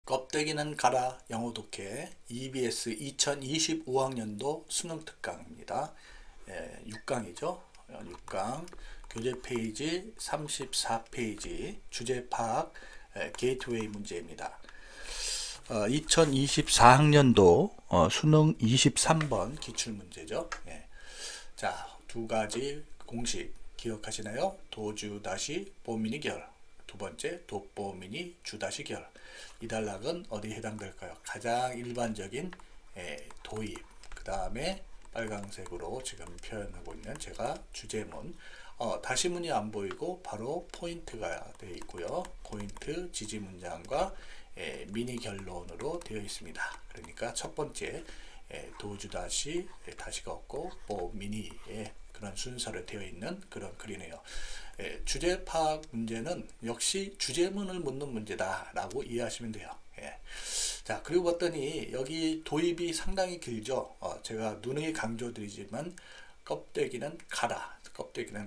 껍데기는 가라 영어 독해 EBS 2025학년도 수능 특강입니다. 6강이죠. 6강 교재 페이지 34페이지 주제 파악 게이트웨이 문제입니다. 2024학년도 수능 23번 기출문제죠. 자, 두 가지 공식 기억하시나요? 도주 다시 보미니 결, 두 번째 돋보미니 주 다시 결. 이 단락은 어디에 해당될까요? 가장 일반적인 도입, 그 다음에 빨강색으로 지금 표현하고 있는 제가 주제문, 다시문이 안 보이고 바로 포인트가 되어 있고요. 포인트, 지지 문장과 미니 결론으로 되어 있습니다. 그러니까 첫 번째 도주 다시가 없고 미니의 그런 순서로 되어 있는 그런 글이네요. 주제 파악 문제는 역시 주제문을 묻는 문제다 라고 이해하시면 돼요. 자, 그리고 봤더니 여기 도입이 상당히 길죠. 제가 누누이 강조드리지만 껍데기는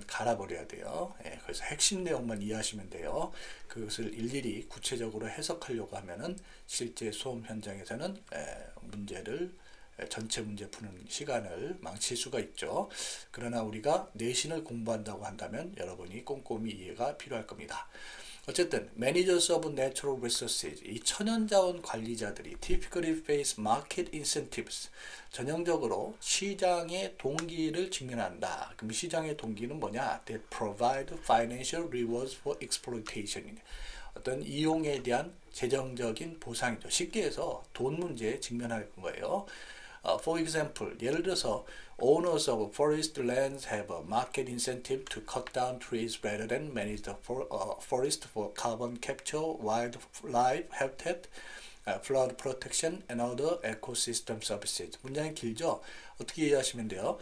갈아버려야 돼요. 그래서 핵심 내용만 이해하시면 돼요. 그것을 일일이 구체적으로 해석하려고 하면은 실제 수험 현장에서는 문제를 전체 문제 푸는 시간을 망칠 수가 있죠. 그러나 우리가 내신을 공부한다고 한다면 여러분이 꼼꼼히 이해가 필요할 겁니다. 어쨌든 Managers of Natural Resources, 이 천연자원 관리자들이 typically face market incentives, 전형적으로 시장의 동기를 직면한다. 그럼 시장의 동기는 뭐냐? That provide financial rewards for exploitation. 어떤 이용에 대한 재정적인 보상이죠. 쉽게 해서 돈 문제에 직면할 거예요. For example, 예를 들어서 owners of forest lands have a market incentive to cut down trees rather than manage the forest for carbon capture, wildlife habitat, flood protection, and other ecosystem services. 문장이 길죠? 어떻게 이해하시면 돼요?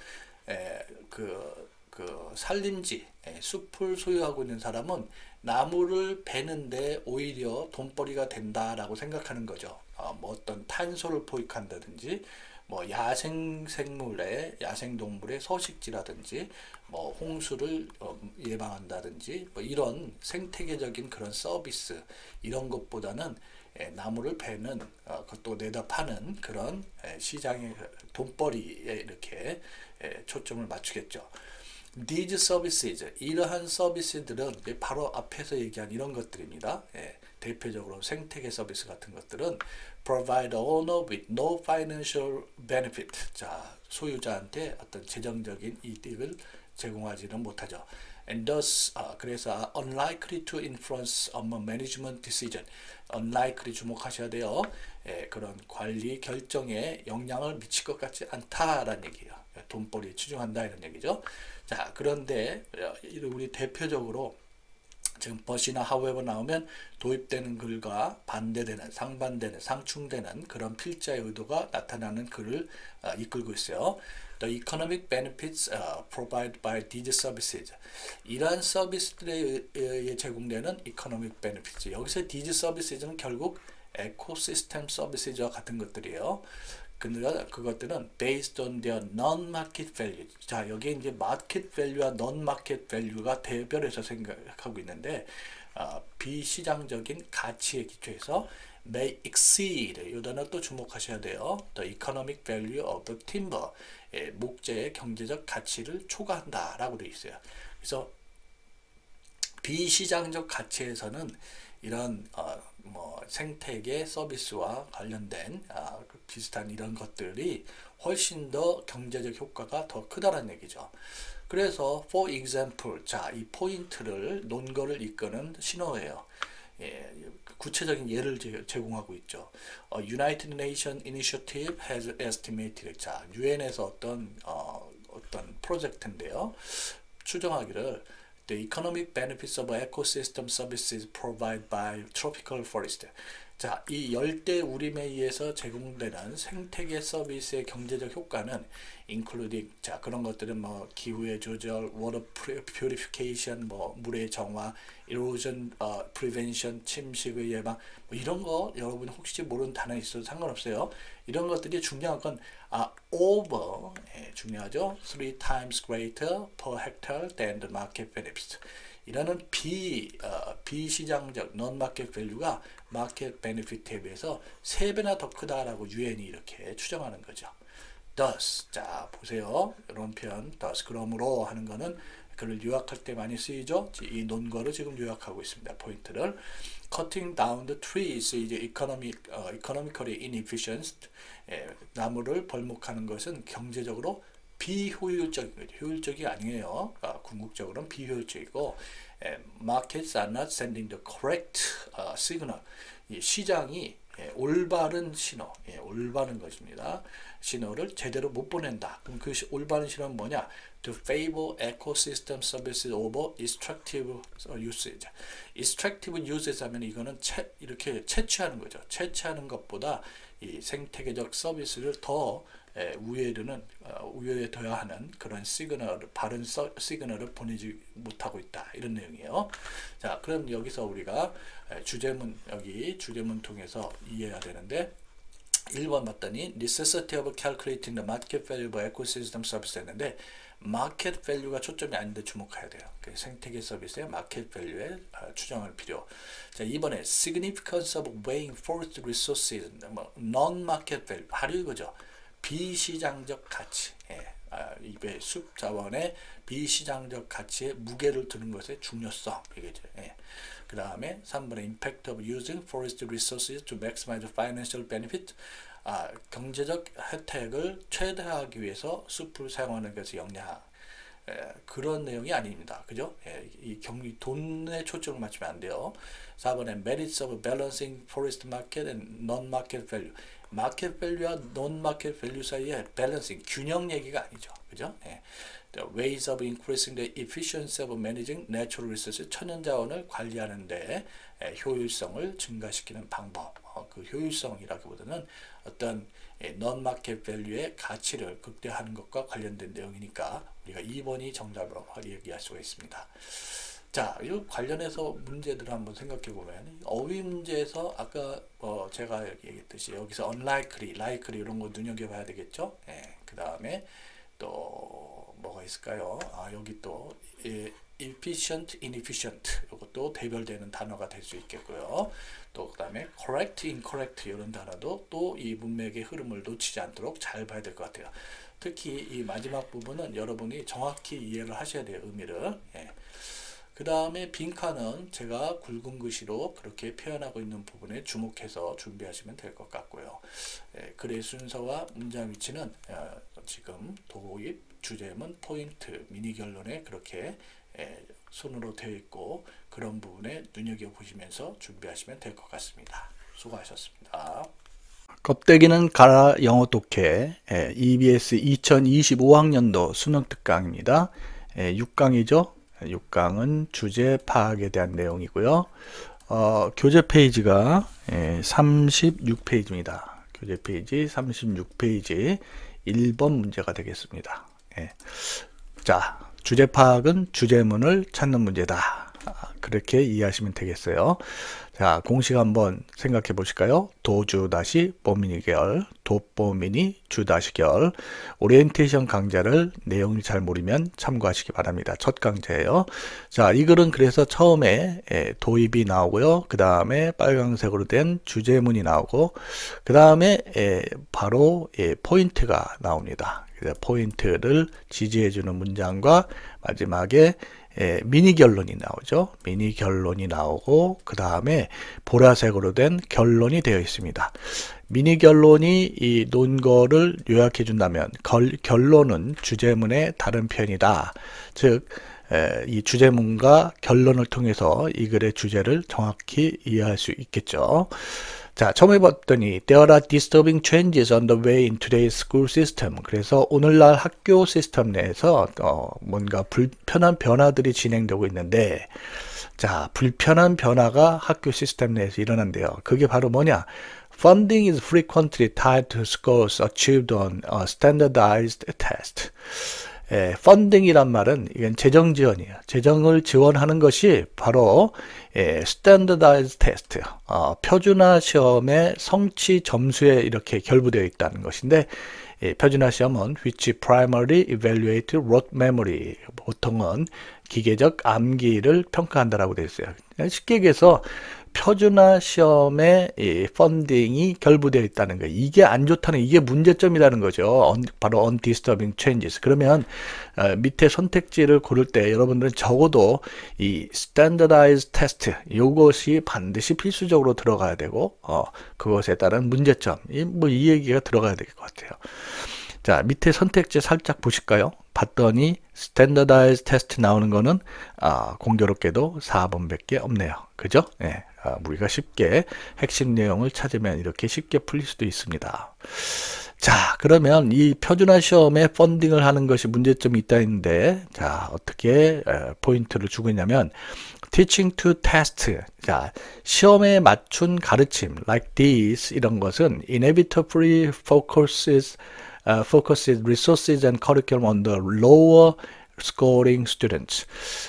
산림지, 숲을 소유하고 있는 사람은 나무를 베는데 오히려 돈벌이가 된다라고 생각하는 거죠. 뭐 어떤 탄소를 포획한다든지, 뭐 야생동물의 서식지라든지, 뭐 홍수를 예방한다든지, 뭐 이런 생태계적인 그런 서비스, 이런 것보다는 나무를 베는, 그것도 내다 파는 그런 시장의 돈벌이에 이렇게 초점을 맞추겠죠. These services, 이러한 서비스들은 바로 앞에서 얘기한 이런 것들입니다. 대표적으로 생태계 서비스 같은 것들은 provide owner with no financial benefit. 자, 소유자한테 어떤 재정적인 이득을 제공하지는 못하죠. And thus, 그래서 unlikely to influence on management decision. unlikely 주목하셔야 돼요. 그런 관리 결정에 영향을 미칠 것 같지 않다라는 얘기예요. 돈벌이에 치중한다 이런 얘기죠. 자, 그런데 우리 대표적으로 지금 but이나 however 나오면 도입되는 글과 반대되는, 상반되는, 상충되는 그런 필자의 의도가 나타나는 글을 이끌고 있어요. The economic benefits provided by these services. 이러한 서비스들에 의해 제공되는 economic benefits. 여기서 these services는 결국 에코시스템 서비스와 같은 것들이에요. 그러니까 그것들은 based on their non-market value. 자, 여기 이제 market value와 non-market value가 대별해서 생각하고 있는데, 비시장적인 가치에 기초해서 may exceed. 이 단어 또 주목하셔야 돼요. The economic value of the timber. 목재의 경제적 가치를 초과한다라고 되어 있어요. 그래서 비시장적 가치에서는 이런 생태계 서비스와 관련된 비슷한 이런 것들이 훨씬 더 경제적 효과가 더 크다는 얘기죠. 그래서 for example, 자, 이 포인트를 논거를 이끄는 신호예요. 구체적인 예를 제공하고 있죠. United Nations Initiative has estimated. 자, 유엔에서 어떤 프로젝트인데요. 추정하기를 The economic benefits of ecosystem services provided by tropical forest. 자, 이 열대 우림에 의해서 제공되는 생태계 서비스의 경제적 효과는 including, 자, 그런 것들은 뭐 기후의 조절, water purification, 뭐 물의 정화, erosion prevention, 침식의 예방, 뭐 이런 거 여러분 혹시 모르는 단어 있어도 상관없어요. 이런 것들이 중요한 건 over, 중요하죠. 3 times greater per hectare than the market benefits. 이라는 비시장적 non-market value가 market benefit에 비해서 3배나 더 크다라고 유엔이 이렇게 추정하는 거죠. thus, 자 보세요. 이런 표현 thus, 그러므로 하는 거는 그걸 요약할 때 많이 쓰이죠. 이 논거를 지금 요약하고 있습니다. 포인트를 cutting down the trees is economically inefficient. 나무를 벌목하는 것은 경제적으로 비효율적인 거죠. 효율적이 아니에요. 궁극적으로는 비효율적이고 markets are not sending the correct signal. 이 시장이 올바른 신호, 올바른 것입니다. 신호를 제대로 못 보낸다. 그럼 그 올바른 신호는 뭐냐? To favor ecosystem services over extractive usage. extractive usage 하면 이거는 이렇게 채취하는 거죠. 채취하는 것보다 이 생태계적 서비스를 더 우위에 둬야 하는 그런 바른 시그널을 보내지 못하고 있다. 이런 내용이에요. 자, 그럼 여기서 우리가 여기 주제문 통해서 이해해야 되는데 1번 봤더니 necessity of calculating the market value of ecosystem service 했는데 마켓 밸류가 초점이 아닌데 주목해야 돼요. 생태계 서비스의 마켓 밸류에 추정할 필요. 자, 이번에 significance of weighing forest resources, non-market value, 바로 이거죠. 비시장적 가치, 입의 숲 자원의 비시장적 가치에 무게를 두는 것의 중요성, 이거죠. 그 다음에 3번에 impact of using forest resources to maximize financial benefit. 경제적 혜택을 최대화하기 위해서 숲을 사용하는 것의 영향. 그런 내용이 아닙니다. 그죠? 이 돈에 초점을 맞추면 안 돼요. 4번에 merits of balancing forest market and non-market value. 마켓 밸류와 non-market value 사이에 밸런싱, 균형 얘기가 아니죠. 그죠? The ways of increasing the efficiency of managing natural resources, 천연자원을 관리하는데 효율성을 증가시키는 방법. 그 효율성이라기보다는 어떤 non-market value의 가치를 극대화하는 것과 관련된 내용이니까 우리가 2번이 정답으로 얘기할 수가 있습니다. 자, 이 관련해서 문제들을 한번 생각해 보면 어휘 문제에서 아까 제가 얘기했듯이 여기서 unlikely, likely 이런 거 눈여겨봐야 되겠죠. 그 다음에 또 뭐가 있을까요? 여기 또 efficient, inefficient 이것도 대별되는 단어가 될 수 있겠고요. 또 그 다음에 correct, incorrect 이런 단어도 또 이 문맥의 흐름을 놓치지 않도록 잘 봐야 될 것 같아요. 특히 이 마지막 부분은 여러분이 정확히 이해를 하셔야 돼요. 의미를. 그 다음에 빈칸은 제가 굵은 글씨로 그렇게 표현하고 있는 부분에 주목해서 준비하시면 될 것 같고요. 글의 순서와 문장 위치는 지금 도입, 주제문, 포인트, 미니 결론에 그렇게 손으로 되어 있고 그런 부분에 눈여겨보시면서 준비하시면 될 것 같습니다. 수고하셨습니다. 껍데기는 가라 영어 독해 EBS 2025학년도 수능 특강입니다. 6강이죠. 6강은 주제 파악에 대한 내용이고요. 교재 페이지가 36페이지입니다. 교재 페이지 36페이지 1번 문제가 되겠습니다. 자, 주제 파악은 주제문을 찾는 문제다. 그렇게 이해하시면 되겠어요. 자, 공식 한번 생각해 보실까요? 도주 다시 뽀미니 계열, 도뽀미니 주 다시 계열. 오리엔테이션 강좌를 내용을 잘 모르면 참고하시기 바랍니다. 첫 강좌예요. 자, 이 글은 그래서 처음에 도입이 나오고요. 그 다음에 빨강색으로 된 주제문이 나오고 그 다음에 바로 포인트가 나옵니다. 포인트를 지지해주는 문장과 마지막에 미니 결론이 나오죠. 미니 결론이 나오고 그 다음에 보라색으로 된 결론이 되어 있습니다. 미니 결론이 이 논거를 요약해 준다면 결론은 주제문의 다른 편이다. 즉 이 주제문과 결론을 통해서 이 글의 주제를 정확히 이해할 수 있겠죠. 자, 처음에 봤더니 There are disturbing changes on the way in today's school system. 그래서 오늘날 학교 시스템 내에서 뭔가 불편한 변화들이 진행되고 있는데 자, 불편한 변화가 학교 시스템 내에서 일어난대요. 그게 바로 뭐냐? Funding is frequently tied to scores achieved on a standardized test. 펀딩이란 말은 이건 재정 지원이에요. 재정을 지원하는 것이 바로 스탠더다이즈 테스트, 표준화 시험의 성취 점수에 이렇게 결부되어 있다는 것인데 표준화 시험은 which primarily evaluate rote memory, 보통은 기계적 암기를 평가한다라고 되어 있어요. 쉽게 얘기해서 표준화 시험의 이 펀딩이 결부되어 있다는 거예요. 이게 안 좋다는, 이게 문제점이라는 거죠. 바로 undisturbing changes. 그러면 밑에 선택지를 고를 때 여러분들은 적어도 이 standardized test, 이것이 반드시 필수적으로 들어가야 되고 그것에 따른 문제점, 이 얘기가 들어가야 될 것 같아요. 자, 밑에 선택지 살짝 보실까요? 봤더니 standardized test 나오는 거는 공교롭게도 4번밖에 없네요. 그죠? 예. 우리가 쉽게 핵심 내용을 찾으면 이렇게 쉽게 풀릴 수도 있습니다. 자, 그러면 이 표준화 시험에 펀딩을 하는 것이 문제점이 있다 했는데, 자, 어떻게 포인트를 주고 있냐면 teaching to test. 자, 시험에 맞춘 가르침 like this, 이런 것은 inevitably focuses resources and curriculum on the lower scoring students.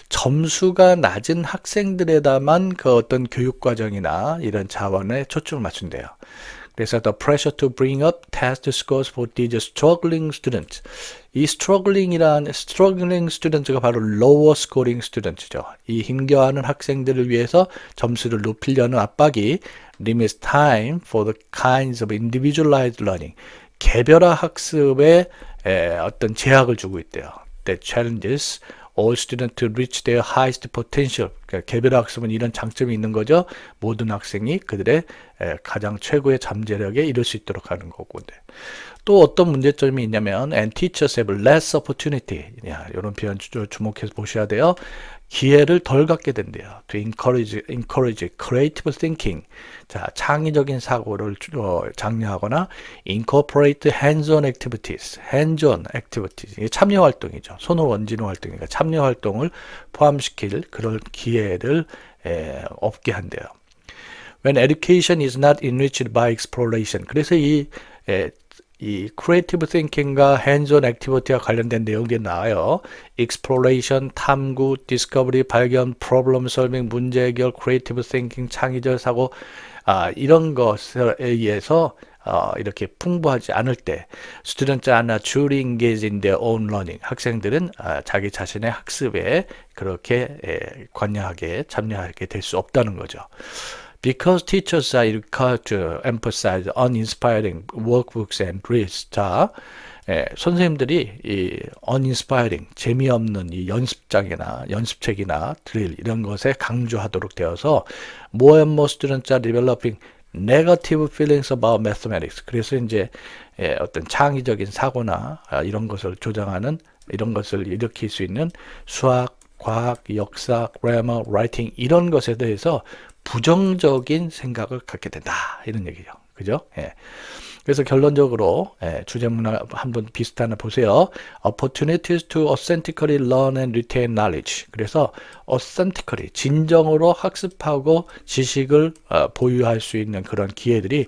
점수가 낮은 학생들에다만 그 어떤 교육과정이나 이런 자원에 초점을 맞춘대요. 그래서 the pressure to bring up test scores for these struggling students. 이 struggling students가 바로 lower scoring students죠. 이 힘겨워하는 학생들을 위해서 점수를 높이려는 압박이 limits time for the kinds of individualized learning. 개별화 학습에 어떤 제약을 주고 있대요. That challenges all students to reach their highest potential. 그러니까 개별화 학습은 이런 장점이 있는 거죠. 모든 학생이 그들의 가장 최고의 잠재력에 이를 수 있도록 하는 거고. 또 어떤 문제점이 있냐면 and teachers have less opportunity. 이런 표현 주목해서 보셔야 돼요. 기회를 덜 갖게 된대요. To encourage creative thinking. 자, 창의적인 사고를 장려하거나 incorporate hands-on activities. hands-on activities. 이게 참여 활동이죠. 손을 원지는 활동이니까 참여 활동을 포함시킬 그런 기회를 없게 한대요. When education is not enriched by exploration. 그래서 이 creative thinking과 hands-on activity와 관련된 내용이 나와요. exploration, 탐구, discovery, 발견, problem solving, 문제 해결, creative thinking, 창의적 사고, 이런 것에 의해서 이렇게 풍부하지 않을 때 students are not truly engaged in their own learning. 학생들은 자기 자신의 학습에 그렇게 관여하게 참여하게 될 수 없다는 거죠. Because teachers are required to emphasize uninspiring workbooks and drills. 자, 선생님들이 이 uninspiring, 재미없는 이 연습장이나 연습책이나 드릴 이런 것에 강조하도록 되어서 more and more students are developing negative feelings about mathematics. 그래서 이제 어떤 창의적인 사고나 이런 것을 조장하는, 이런 것을 일으킬 수 있는 수학, 과학, 역사, grammar, writing 이런 것에 대해서 부정적인 생각을 갖게 된다, 이런 얘기죠. 그죠? 예. 그래서 결론적으로 주제문화 한번 비슷하나 보세요. Opportunities to authentically learn and retain knowledge. 그래서 authentically, 진정으로 학습하고 지식을 보유할 수 있는 그런 기회들이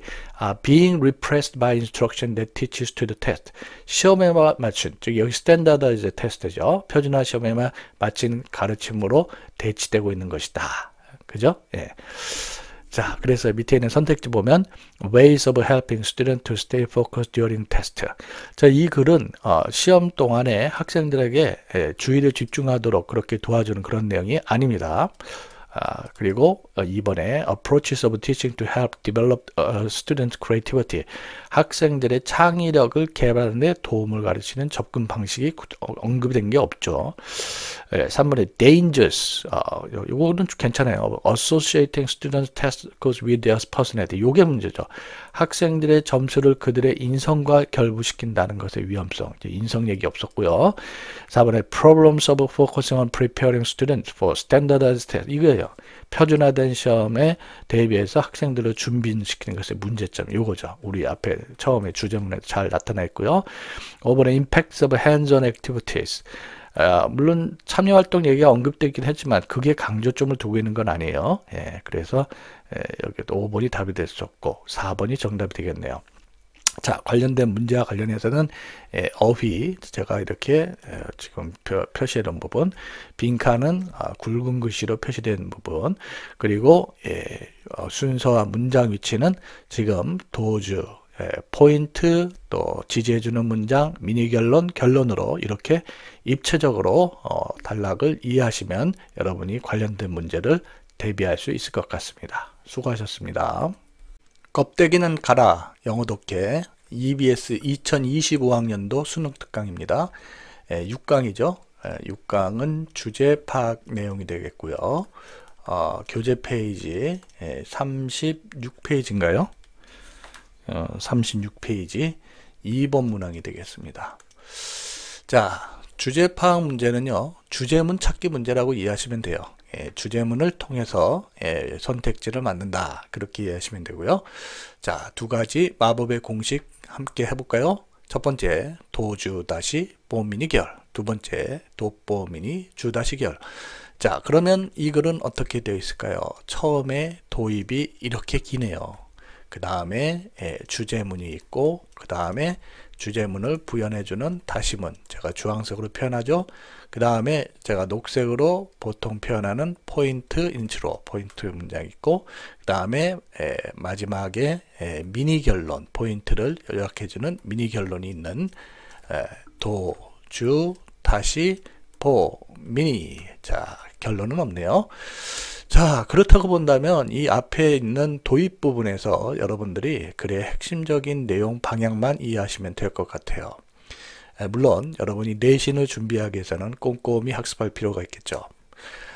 being repressed by instruction that teaches to the test. 시험에 맞춘, 즉 여기 standardized test죠. 표준화 시험에만 맞춘 가르침으로 대치되고 있는 것이다. 그죠? 예. 자, 그래서 밑에 있는 선택지 보면 ways of helping students to stay focused during test. 자, 이 글은 시험 동안에 학생들에게 주의를 집중하도록 그렇게 도와주는 그런 내용이 아닙니다. 그리고 2번에 approaches of teaching to help develop students' creativity. 학생들의 창의력을 개발하는 데 도움을 가르치는 접근 방식이 언급된 게 없죠. 3번에 dangers. 이거는 괜찮아요. associating students' test scores with their personality. 이게 문제죠. 학생들의 점수를 그들의 인성과 결부시킨다는 것의 위험성. 인성 얘기 없었고요. 4번에 problems of focusing on preparing students for standardized test. 이거예요. 표준화된 시험에 대비해서 학생들을 준비시키는 것의 문제점. 이거죠. 우리 앞에 처음에 주제문에 잘 나타나 있고요. 5번에 impacts of hands-on activities. 물론 참여활동 얘기가 언급되긴 했지만 그게 강조점을 두고 있는 건 아니에요. 그래서 여기도 5번이 답이 될 수 없고 4번이 정답이 되겠네요. 자, 관련된 문제와 관련해서는 어휘, 제가 이렇게 지금 표시해 놓은 부분, 빈칸은 굵은 글씨로 표시된 부분, 그리고 순서와 문장 위치는 지금 도주, 포인트, 또 지지해주는 문장, 미니 결론, 결론으로 이렇게 입체적으로 단락을 이해하시면 여러분이 관련된 문제를 대비할 수 있을 것 같습니다. 수고하셨습니다. 껍데기는 가라 영어 독해 EBS 2025학년도 수능 특강입니다. 6강이죠. 6강은 주제 파악 내용이 되겠고요. 교재 페이지 36페이지인가요? 36페이지 2번 문항이 되겠습니다. 자, 주제 파악 문제는요, 주제문 찾기 문제라고 이해하시면 돼요. 주제문을 통해서 선택지를 만든다, 그렇게 이해하시면 되고요. 자, 두 가지 마법의 공식 함께 해볼까요? 첫 번째, 도주 다시 보미니 결. 두 번째, 도보미니 주 다시 결. 자, 그러면 이 글은 어떻게 되어 있을까요? 처음에 도입이 이렇게 기네요. 그 다음에 주제문이 있고, 그 다음에 주제문을 부연해주는 다시문, 제가 주황색으로 표현하죠. 그 다음에 제가 녹색으로 보통 표현하는 포인트 인트로, 포인트 문장이 있고, 그 다음에 마지막에 미니 결론, 포인트를 요약해주는 미니 결론이 있는 도, 주, 다시, 보, 미니. 자, 결론은 없네요. 자, 그렇다고 본다면 이 앞에 있는 도입 부분에서 여러분들이 글의 핵심적인 내용 방향만 이해하시면 될 것 같아요. 물론 여러분이 내신을 준비하기 위해서는 꼼꼼히 학습할 필요가 있겠죠.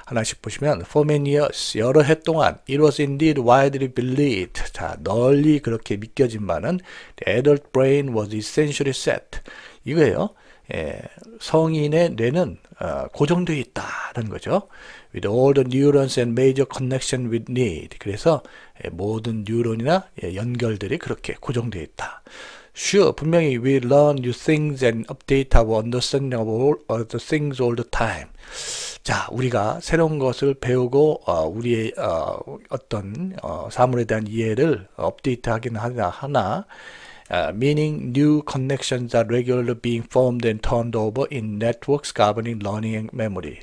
하나씩 보시면 for many years, 여러 해 동안 it was indeed widely believed. 자, 널리 그렇게 믿겨진 바는 the adult brain was essentially set. 이거예요. 성인의 뇌는 고정되어 있다는 거죠. With all the neurons and major connection with need. 그래서 모든 뉴런이나 연결들이 그렇게 고정되어 있다. Sure, 분명히 we learn new things and update our understanding of all the things all the time. 자, 우리가 새로운 것을 배우고 우리의 어떤 사물에 대한 이해를 업데이트하긴 하나 meaning new connections are regularly being formed and turned over in networks governing learning and memory.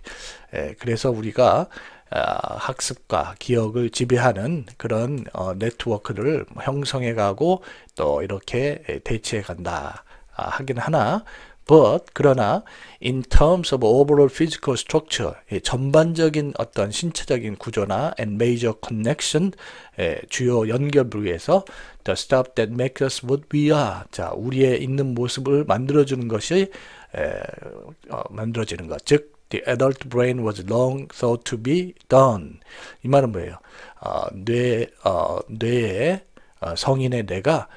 그래서 우리가 학습과 기억을 지배하는 그런 네트워크를 형성해 가고 또 이렇게 대체해 간다 하긴 하나, but 그러나 in terms of overall physical structure, 전반적인 어떤 신체적인 구조나 and major connection, 주요 연결 부위에서 the stuff that makes us what we are. 자, 우리의 있는 모습을 만들어주는 것이 만들어지는 것, 즉 the adult brain was long thought to be done. 이 말은 뭐예요? 뇌의 성인의 뇌가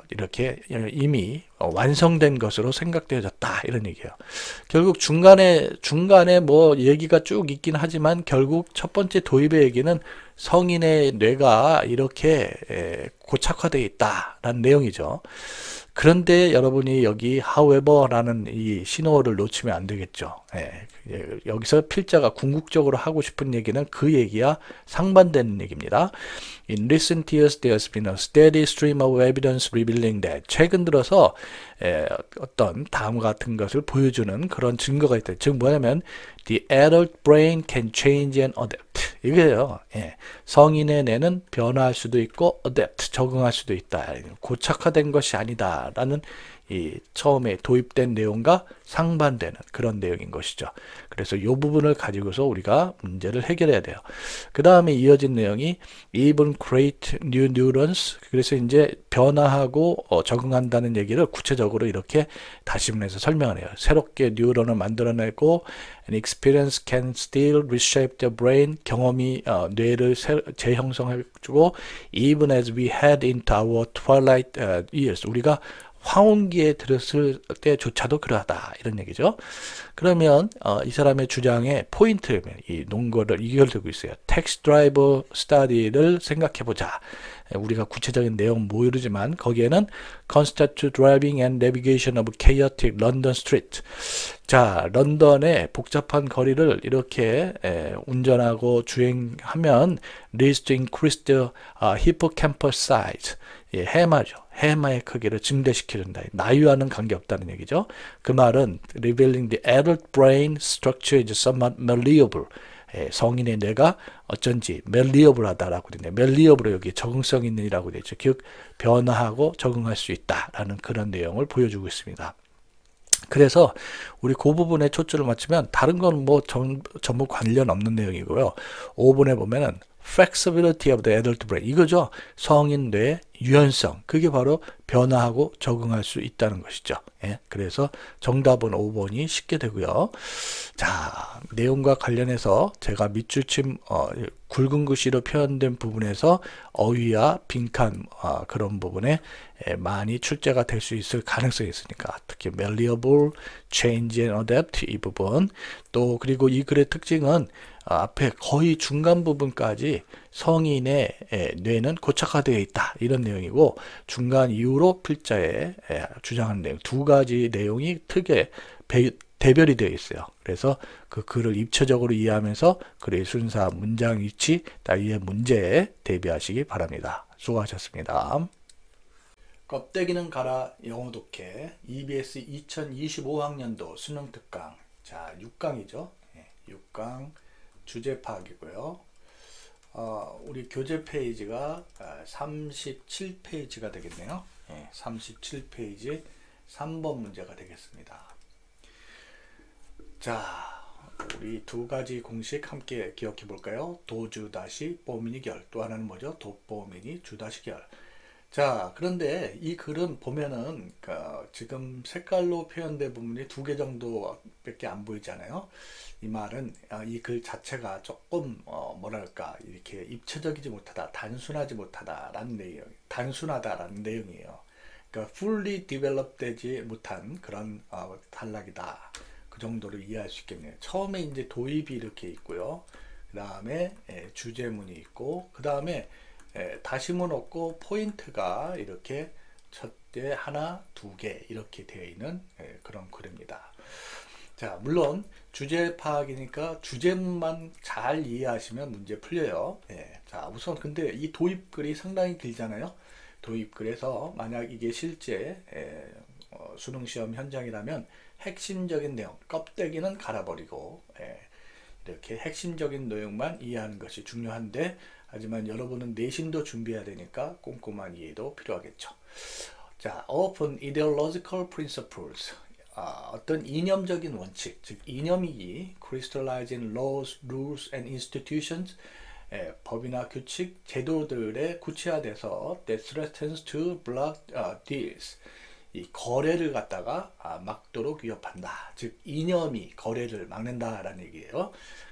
이렇게 이미 완성된 것으로 생각되어졌다, 이런 얘기예요. 결국 중간에 뭐 얘기가 쭉 있긴 하지만 결국 첫 번째 도입의 얘기는 성인의 뇌가 이렇게 고착화되어 있다라는 내용이죠. 그런데 여러분이 여기 however라는 이 신호어를 놓치면 안 되겠죠. 여기서 필자가 궁극적으로 하고 싶은 얘기는 그 얘기와 상반되는 얘기입니다. In recent years, there's been a steady stream of evidence revealing that. 최근 들어서 어떤 다음과 같은 것을 보여주는 그런 증거가 있다. 즉 뭐냐면 the adult brain can change and adapt. 이거예요. 성인의 뇌는 변화할 수도 있고 adapt, 적응할 수도 있다. 고착화된 것이 아니다라는 이 처음에 도입된 내용과 상반되는 그런 내용인 것이죠. 그래서 이 부분을 가지고서 우리가 문제를 해결해야 돼요. 그 다음에 이어진 내용이 even create new neurons. 그래서 이제 변화하고 적응한다는 얘기를 구체적으로 이렇게 다시문해서 설명을 해요. 새롭게 뉴런을 만들어내고 an experience can still reshape the brain. 경험이 뇌를 재형성해주고 even as we head into our twilight years. 우리가 황혼기에 들었을 때조차도 그러하다, 이런 얘기죠. 그러면 이 사람의 주장의 포인트, 이 논거를 이결되고 있어요. 텍스트 드라이브 스터디를 생각해보자. 우리가 구체적인 내용은 모르지만 거기에는 constant driving and navigation of chaotic London street. 자, 런던의 복잡한 거리를 이렇게 운전하고 주행하면 leads to increased hippocampus size. 해마죠. 해마의 크기를 증대시켜준다. 나이와는 관계없다는 얘기죠. 그 말은 revealing the adult brain structure is somewhat malleable. 성인의 뇌가 어쩐지 멜리어블하다라고 되네. 멜리어블 여기 적응성 있는이라고 되죠. 즉 변화하고 적응할 수 있다라는 그런 내용을 보여주고 있습니다. 그래서 우리 그 부분에 초점을 맞추면 다른 건 뭐 전부 관련 없는 내용이고요. 5번에 보면은 flexibility of the adult brain 이거죠. 성인 뇌의 유연성 그게 바로 변화하고 적응할 수 있다는 것이죠. 예, 그래서 정답은 5번이 쉽게 되고요. 자, 내용과 관련해서 제가 밑줄침 굵은 글씨로 표현된 부분에서 어휘와 빈칸 그런 부분에 많이 출제가 될 수 있을 가능성이 있으니까 특히 malleable, change and adapt 이 부분 또 그리고 이 글의 특징은 앞에 거의 중간 부분까지 성인의 뇌는 고착화되어 있다 이런 내용이고 중간 이후로 필자에 주장하는 내용 두 가지 내용이 크게 대별이 되어 있어요. 그래서 그 글을 입체적으로 이해하면서 글의 순서, 문장 위치, 따위의 문제에 대비하시기 바랍니다. 수고하셨습니다. 껍데기는 가라 영어 독해 EBS 2025학년도 수능 특강 자 6강이죠. 6강 주제 파악이고요. 우리 교재 페이지가 37페이지가 되겠네요. 37페이지 3번 문제가 되겠습니다. 자, 우리 두 가지 공식 함께 기억해 볼까요? 도주 다시 뽀미니 결. 또 하나는 뭐죠? 도뽀미니 주 다시 결. 자, 그런데 이 글은 보면은 지금 색깔로 표현된 부분이 두 개 정도밖에 안 보이잖아요. 이 말은 이 글 자체가 조금 뭐랄까 이렇게 입체적이지 못하다, 단순하지 못하다라는 내용, 단순하다라는 내용이에요. 그러니까 fully develop 되지 못한 그런 단락이다. 그 정도로 이해할 수 있겠네요. 처음에 이제 도입이 이렇게 있고요. 그 다음에 주제문이 있고, 그 다음에 다시문 없고 포인트가 이렇게 첫째 하나, 두 개 이렇게 되어 있는 그런 글입니다. 자, 물론 주제 파악이니까 주제문만 잘 이해하시면 문제 풀려요. 자, 우선 근데 이 도입글이 상당히 길잖아요. 도입글에서 만약 이게 실제 수능시험 현장이라면 핵심적인 내용, 껍데기는 갈아버리고 이렇게 핵심적인 내용만 이해하는 것이 중요한데 하지만 여러분은 내신도 준비해야 되니까 꼼꼼한 이해도 필요하겠죠. 자, open ideological principles 어떤 이념적인 원칙, 즉 이념이 crystallize in laws, rules and institutions 법이나 규칙, 제도들에 구체화돼서 that threatens to block deals 이 거래를 갖다가 막도록 위협한다. 즉 이념이 거래를 막는다라는 얘기예요.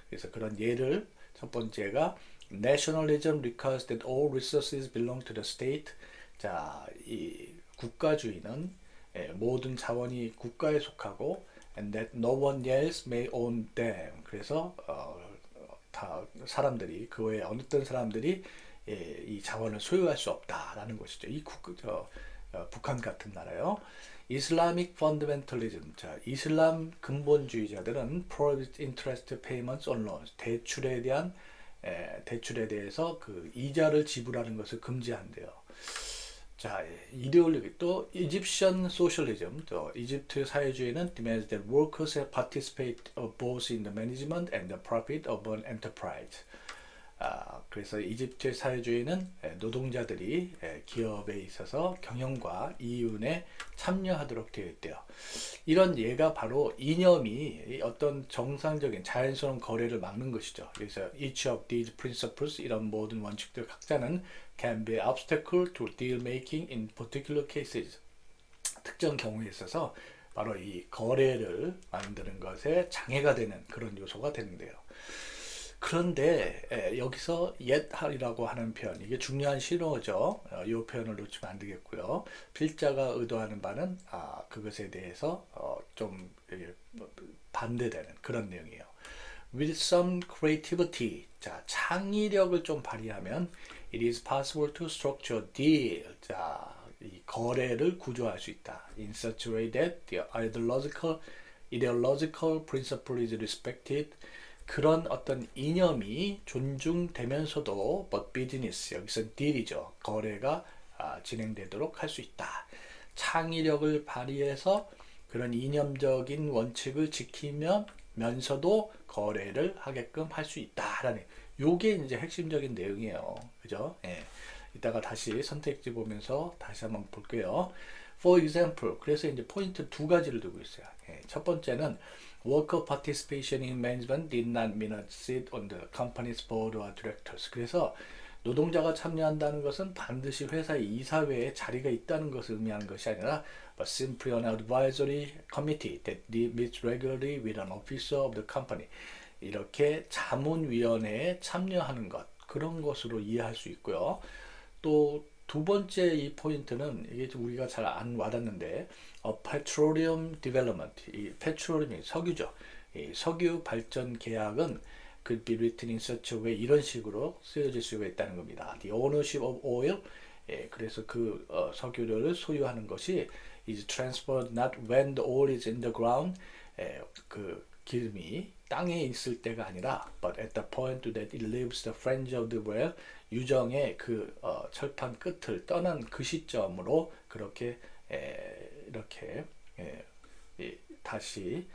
그래서 그런 예를 첫 번째가 Nationalism requires that all resources belong to the state. 자, 이 국가주의는 모든 자원이 국가에 속하고 and that no one else may own them. 그래서 다 사람들이 그 외에 어떤 사람들이 이 자원을 소유할 수 없다라는 것이죠. 이 북한 같은 나라요. Islamic fundamentalism. 자, 이슬람 근본주의자들은 prohibit interest payments on loans. 대출에 대해서 그 이자를 지불하는 것을 금지한대요. 자, 이데올로기 또 Egyptian socialism. 또 이집트 사회주의는 demands that workers participate both in the management and the profit of an enterprise. 그래서 이집트 사회주의는 노동자들이 기업에 있어서 경영과 이윤에 참여하도록 되어 있대요. 이런 예가 바로 이념이 어떤 정상적인 자연스러운 거래를 막는 것이죠. 그래서 each of these principles 이런 모든 원칙들 각자는 can be obstacle to deal making in particular cases. 특정 경우에 있어서 바로 이 거래를 만드는 것에 장애가 되는 그런 요소가 되는데요. 그런데 여기서 yet이라고 하는 표현, 이게 중요한 신호죠. 이 표현을 놓치면 안 되겠고요. 필자가 의도하는 바는 그것에 대해서 좀 반대되는 그런 내용이에요. With some creativity, 자, 창의력을 좀 발휘하면 it is possible to structure deal. 자, 이 거래를 구조할 수 있다. In such a way that the ideological principle is respected. 그런 어떤 이념이 존중되면서도 but business, 여기서 deal이죠. 거래가 진행되도록 할 수 있다. 창의력을 발휘해서 그런 이념적인 원칙을 지키면 면서도 거래를 하게끔 할 수 있다라는 요게 이제 핵심적인 내용이에요. 그죠? 예. 이따가 다시 선택지 보면서 다시 한번 볼게요. For example, 그래서 이제 포인트 두 가지를 두고 있어요. 예. 첫 번째는 Worker participation in management did not mean a seat on the company's board or directors. 그래서 노동자가 참여한다는 것은 반드시 회사의 이사회에 자리가 있다는 것을 의미하는 것이 아니라 but simply an advisory committee that meets regularly with an officer of the company. 이렇게 자문위원회에 참여하는 것, 그런 것으로 이해할 수 있고요. 또 두 번째 이 포인트는 이게 우리가 잘 안 와닿는데 petroleum development, 이 petroleum이 석유죠. 이 석유 발전 계약은 could be written in such a way, 이런 식으로 쓰여질 수가 있다는 겁니다. The ownership of oil, 예, 그래서 그 석유를 소유하는 것이 is transferred not when the oil is in the ground, 그 기름이 땅에 있을 때가 아니라 but at the point that it leaves the flange of the well, 유정의 그 철판 끝을 떠난 그 시점으로 그렇게 이렇게 다시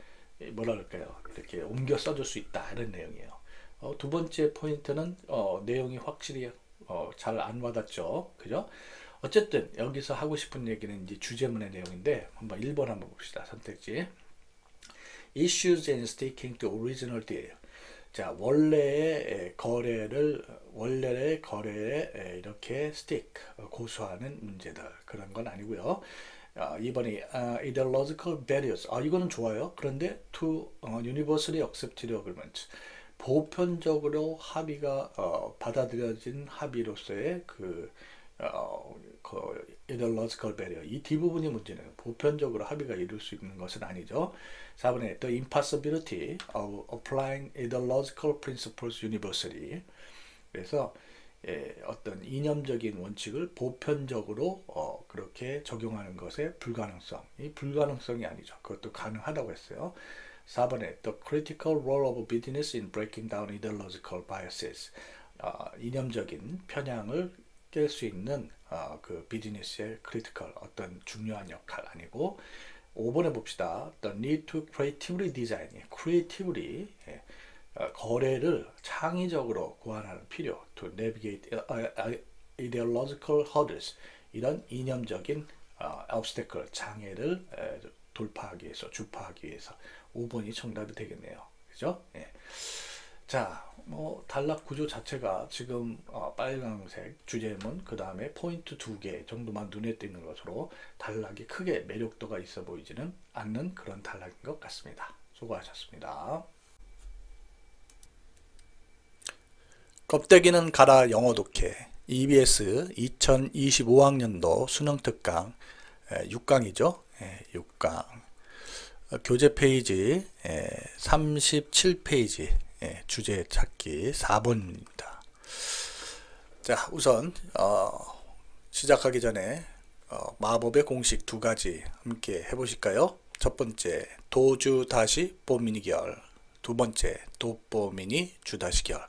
뭐라 그럴까요? 이렇게 옮겨 써줄 수 있다, 이런 내용이에요. 두 번째 포인트는 내용이 확실히 잘 안 와닿죠, 그죠? 어쨌든 여기서 하고 싶은 얘기는 이제 주제문의 내용인데 한번 1번 한번 봅시다. 선택지 Issues and sticking to original deal. 자, 원래의 거래에 이렇게 stick, 고수하는 문제들, 그런 건 아니고요. 2번이 ideological barriers. 이거는 좋아요. 그런데 to universally accepted agreement. 보편적으로 합의가 받아들여진 합의로서의 그 ideological barrier. 이 뒷부분이 문제네요. 보편적으로 합의가 이룰 수 있는 것은 아니죠. 4번에 the impossibility of applying ideological principles universally. 그래서 어떤 이념적인 원칙을 보편적으로 그렇게 적용하는 것의 불가능성. 이 불가능성이 아니죠. 그것도 가능하다고 했어요. 4번에 the critical role of business in breaking down ideological biases. 이념적인 편향을 깰 수 있는 그 비즈니스의 크리티컬, 어떤 중요한 역할 아니고. 5번에 봅시다. The need to creatively design. creatively 거래를 창의적으로 고안하는 필요. To navigate ideological hurdles. 이런 이념적인 obstacle, 장애를 돌파하기 위해서, 주파하기 위해서. 5번이 정답이 되겠네요. 그죠? 예. 자, 단락 구조 자체가 지금 빨간색 주제문, 그 다음에 포인트 2개 정도만 눈에 띄는 것으로 단락이 크게 매력도가 있어 보이지는 않는 그런 단락인 것 같습니다. 수고하셨습니다. 껍데기는 가라 영어 독해 EBS 2025학년도 수능 특강 6강이죠. 6강 교재 페이지 37페이지 주제 찾기 4번입니다. 자, 우선 시작하기 전에 마법의 공식 두 가지 함께 해보실까요? 첫 번째, 도주 다시 뽀미니결. 두 번째, 도뽀미니 주다시결.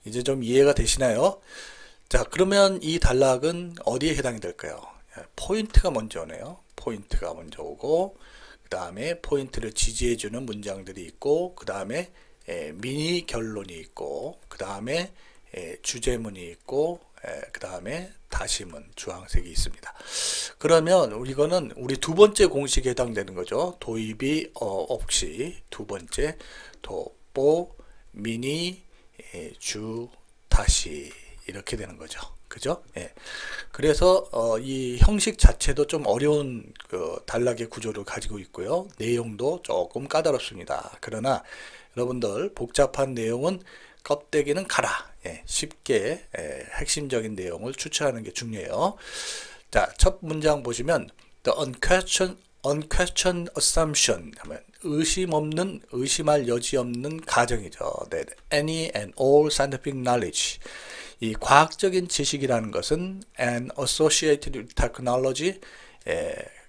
이제 좀 이해가 되시나요? 자, 그러면 이 단락은 어디에 해당이 될까요? 포인트가 먼저 오네요. 포인트가 먼저 오고, 그 다음에 포인트를 지지해주는 문장들이 있고, 그 다음에 미니 결론이 있고, 그 다음에 주제문이 있고, 그 다음에 다시문 주황색이 있습니다. 그러면 이거는 우리 두 번째 공식에 해당되는 거죠. 도입이 없이 두 번째 도뽀 미니 주 다시 이렇게 되는 거죠. 그죠? 예. 그래서 이 형식 자체도 좀 어려운 그 단락의 구조를 가지고 있고요. 내용도 조금 까다롭습니다. 그러나 여러분들 복잡한 내용은 껍데기는 가라. 쉽게 핵심적인 내용을 추천하는 게 중요해요. 자, 첫 문장 보시면 the unquestioned assumption 하면 의심할 여지 없는 가정이죠. That any and all scientific knowledge, 이 과학적인 지식이라는 것은 and associated with technology,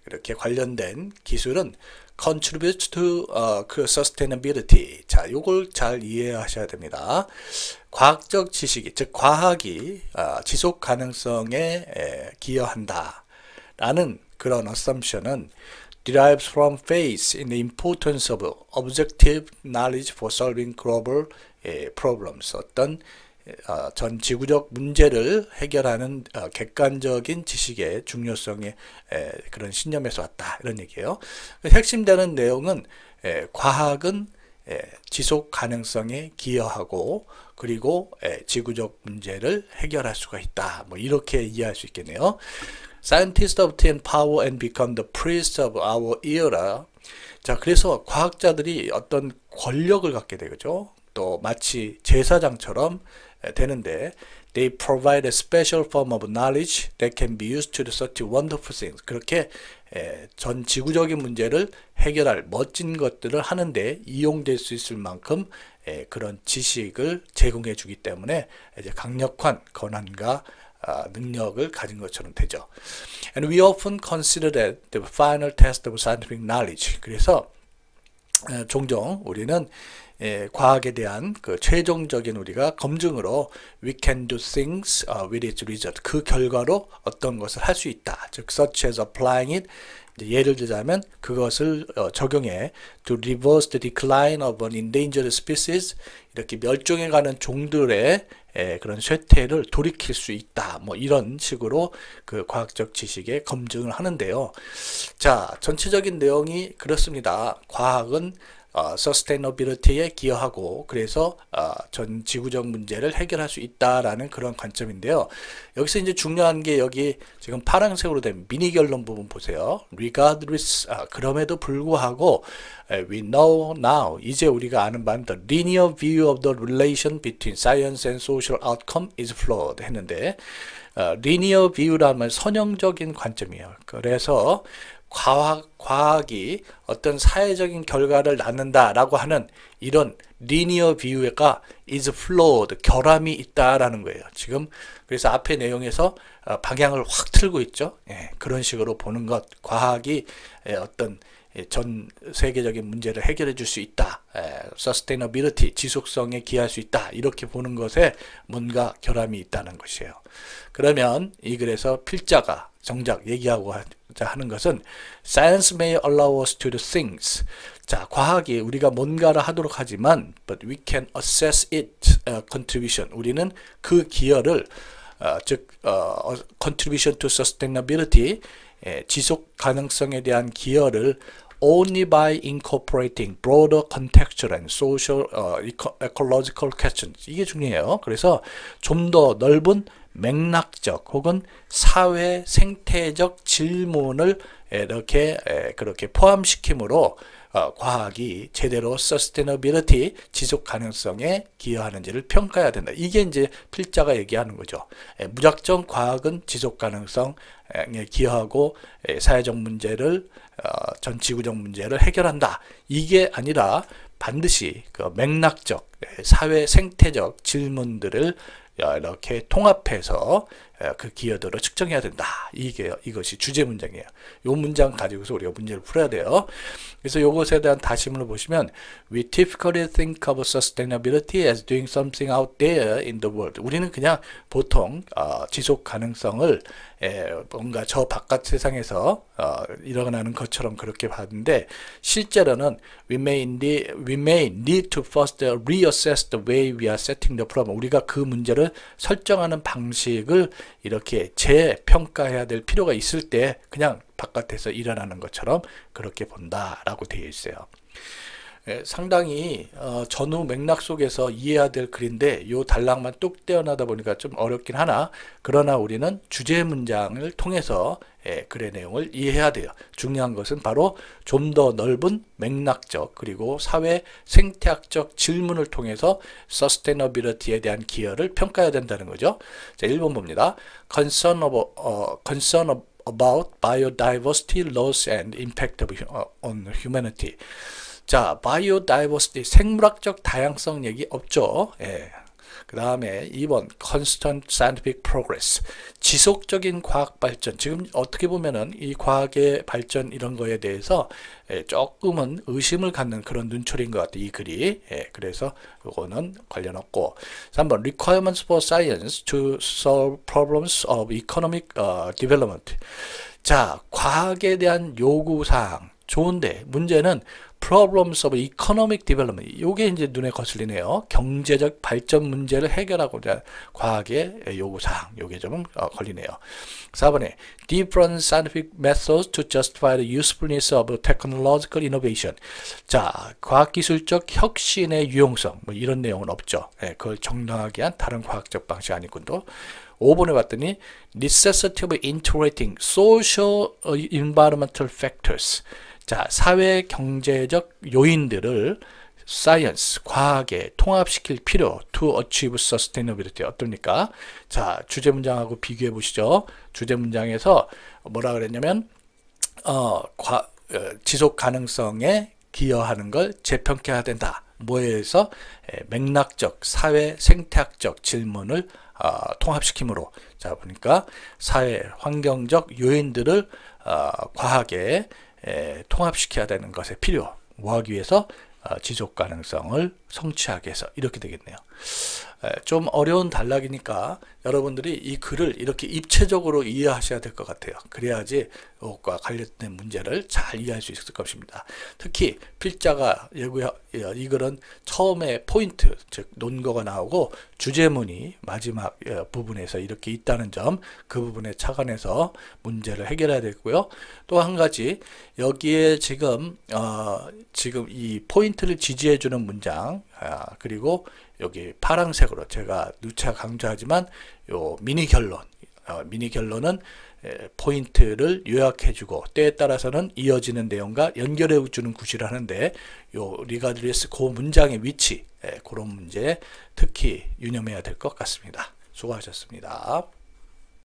이렇게 관련된 기술은 contributes to sustainability. 자, 요걸 잘 이해하셔야 됩니다. 과학적 지식이, 즉 과학이 지속 가능성에 기여한다 라는 그런 assumption은 derives from faith in the importance of objective knowledge for solving global problems. 어떤 전 지구적 문제를 해결하는 객관적인 지식의 중요성에 그런 신념에서 왔다 이런 얘기예요. 핵심되는 내용은 과학은 지속 가능성에 기여하고 그리고 지구적 문제를 해결할 수가 있다. 뭐 이렇게 이해할 수 있겠네요. Scientists obtain power and become the priests of our era. 자, 그래서 과학자들이 어떤 권력을 갖게 되죠. 또 마치 제사장처럼 되는데 they provide a special form of knowledge that can be used to do such wonderful things. 그렇게 전 지구적인 문제를 해결할 멋진 것들을 하는데 이용될 수 있을 만큼 그런 지식을 제공해 주기 때문에 이제 강력한 권한과 능력을 가진 것처럼 되죠. And we often consider that the final test of scientific knowledge. 그래서 종종 우리는 과학에 대한 그 최종적인 우리가 검증으로 we can do things with its result. 그 결과로 어떤 것을 할 수 있다. 즉 such as applying it. 예를 들자면 그것을 적용해 to reverse the decline of an endangered species. 이렇게 멸종해가는 종들의 그런 쇠퇴를 돌이킬 수 있다. 뭐 이런 식으로 그 과학적 지식의 검증을 하는데요. 자, 전체적인 내용이 그렇습니다. 과학은 sustainability에 기여하고 그래서 전 지구적 문제를 해결할 수 있다라는 그런 관점인데요. 여기서 이제 중요한 게 여기 지금 파란색으로 된 미니 결론 부분 보세요. Regardless, 그럼에도 불구하고 we know now, 이제 우리가 아는 바는 the linear view of the relation between science and social outcome is flawed 했는데 linear view라면 선형적인 관점이에요. 그래서 과학이 어떤 사회적인 결과를 낳는다라고 하는 이런 리니어 비유가 is flawed, 결함이 있다라는 거예요. 지금 그래서 앞의 내용에서 방향을 확 틀고 있죠. 그런 식으로 보는 것, 과학이 어떤 전 세계적인 문제를 해결해 줄 수 있다. sustainability, 지속성에 기여할 수 있다. 이렇게 보는 것에 뭔가 결함이 있다는 것이에요. 그러면 이 글에서 필자가 정작 얘기하고자 하는 것은 Science may allow us to do things. 자, 과학이 우리가 뭔가를 하도록 하지만 but we can assess its contribution. 우리는 그 기여를 즉 contribution to sustainability, 지속 가능성에 대한 기여를 only by incorporating broader contextual and social ecological questions. 이게 중요해요. 그래서 좀 더 넓은 맥락적 혹은 사회 생태적 질문을 이렇게 그렇게 포함시킴으로 과학이 제대로 sustainability, 지속 가능성에 기여하는지를 평가해야 된다. 이게 이제 필자가 얘기하는 거죠. 무작정 과학은 지속 가능성에 기여하고 사회적 문제를 전 지구적 문제를 해결한다. 이게 아니라 반드시 그 맥락적 사회 생태적 질문들을 이렇게 통합해서 그 기여도를 측정해야 된다. 이것이 주제 문장이에요. 이 문장 가지고서 우리가 문제를 풀어야 돼요. 그래서 이것에 대한 다시문을 보시면 We typically think of sustainability as doing something out there in the world. 우리는 그냥 보통 지속 가능성을 뭔가 저 바깥 세상에서 일어나는 것처럼 그렇게 봤는데 실제로는 we may need to first reassess the way we are setting the problem. 우리가 그 문제를 설정하는 방식을 이렇게 재평가해야 될 필요가 있을 때 그냥 바깥에서 일어나는 것처럼 그렇게 본다라고 되어 있어요. 상당히 전후 맥락 속에서 이해해야 될 글인데 이 단락만 뚝 떼어나다 보니까 좀 어렵긴 하나 그러나 우리는 주제 문장을 통해서 글의 내용을 이해해야 돼요. 중요한 것은 바로 좀 더 넓은 맥락적 그리고 사회 생태학적 질문을 통해서 sustainability에 대한 기여를 평가해야 된다는 거죠. 자, 1번 봅니다. concern about biodiversity loss and impact on humanity. 자, biodiversity, 생물학적 다양성 얘기 없죠. 그 다음에 2번, constant scientific progress, 지속적인 과학 발전. 지금 어떻게 보면은 이 과학의 발전 이런 거에 대해서 조금은 의심을 갖는 그런 눈초리인 것 같아요. 이 글이. 그래서 그거는 관련 없고. 3번, requirements for science to solve problems of economic development. 자, 과학에 대한 요구사항. 좋은데 문제는 problems of economic development. 요게 이제 눈에 거슬리네요. 경제적 발전 문제를 해결하고자 과학의 요구사항. 요게 좀 걸리네요. 4번에 different scientific methods to justify the usefulness of technological innovation. 자, 과학기술적 혁신의 유용성. 뭐 이런 내용은 없죠. 그걸 정당하게 한 다른 과학적 방식 아니군요. 5번에 봤더니 necessity of integrating social environmental factors. 자, 사회 경제적 요인들을 사이언스, 과학에 통합시킬 필요 to achieve sustainability. 어떻습니까? 자, 주제 문장하고 비교해 보시죠. 주제 문장에서 뭐라 그랬냐면 지속 가능성에 기여하는 걸 재평가해야 된다. 뭐에 의해서 맥락적, 사회 생태학적 질문을 통합시키므로. 자, 보니까 사회 환경적 요인들을 과학에 통합시켜야 되는 것에 필요. 뭐하기 위해서? 지속 가능성을 성취하기 위해서. 이렇게 되겠네요. 좀 어려운 단락이니까 여러분들이 이 글을 이렇게 입체적으로 이해하셔야 될 것 같아요. 그래야지 이것과 관련된 문제를 잘 이해할 수 있을 것입니다. 특히 필자가 이 글은 처음에 포인트, 즉 논거가 나오고 주제문이 마지막 부분에서 이렇게 있다는 점, 그 부분에 착안해서 문제를 해결해야 되고요. 또 한 가지, 여기에 지금 이 포인트를 지지해주는 문장, 그리고 여기 파란색으로 제가 누차 강조하지만 요 미니 결론은 포인트를 요약해주고 때에 따라서는 이어지는 내용과 연결해주는 구실을 하는데 요 리가드리스 그 문장의 위치, 그런 문제 특히 유념해야 될 것 같습니다. 수고하셨습니다.